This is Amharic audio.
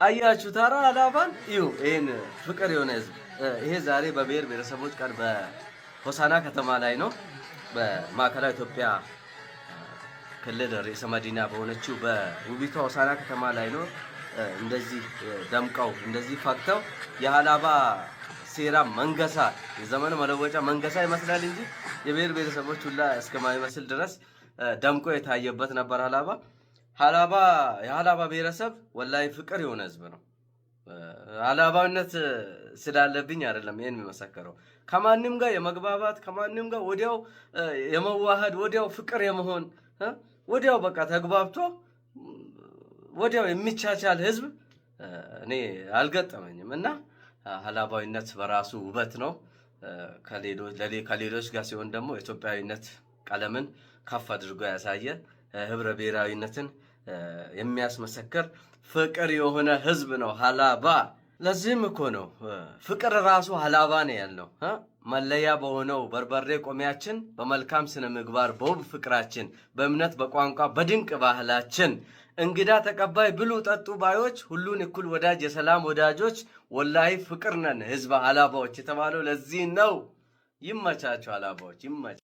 አያችሁ ታራ አላባን እዩ ይሄን ፍቅር የሆነ ህዝብ ይሄ ዛሬ በብሔር ብሔረሰቦች ቀን በሆሳና ከተማ ላይ ነው። በማዕከላዊ ኢትዮጵያ ክልል ርዕሰ መዲና በሆነችው በውቢቷ ሆሳና ከተማ ላይ ነው። እንደዚህ ደምቀው እንደዚህ ፈክተው የሀላባ ሴራ መንገሳ የዘመን መለወጫ መንገሳ ይመስላል እንጂ የብሔር ብሔረሰቦች ሁላ እስከማይመስል ድረስ ደምቆ የታየበት ነበር ሀላባ የሀላባ ብሔረሰብ ወላሂ ፍቅር የሆነ ህዝብ ነው። ሀላባዊነት ስላለብኝ አይደለም ይሄን የሚመሰከረው። ከማንም ጋር የመግባባት ከማንም ጋር ወዲያው የመዋሃድ ወዲያው ፍቅር የመሆን ወዲያው በቃ ተግባብቶ ወዲያው የሚቻቻል ህዝብ እኔ አልገጠመኝም። እና ሀላባዊነት በራሱ ውበት ነው። ከሌሎች ጋር ሲሆን ደግሞ ኢትዮጵያዊነት ቀለምን ከፍ አድርጎ ያሳየ ህብረ ብሔራዊነትን የሚያስመሰክር ፍቅር የሆነ ህዝብ ነው ሀላባ። ለዚህም እኮ ነው ፍቅር ራሱ ሀላባ ነው ያለው። መለያ በሆነው በርበሬ ቆሚያችን፣ በመልካም ስነ ምግባር በውብ ፍቅራችን፣ በእምነት በቋንቋ በድንቅ ባህላችን፣ እንግዳ ተቀባይ ብሉ ጠጡ ባዮች፣ ሁሉን እኩል ወዳጅ የሰላም ወዳጆች፣ ወላሂ ፍቅር ነን ህዝብ ሀላባዎች የተባለው ለዚህ ነው። ይመቻቸው ሀላባዎች ይመቻቸው።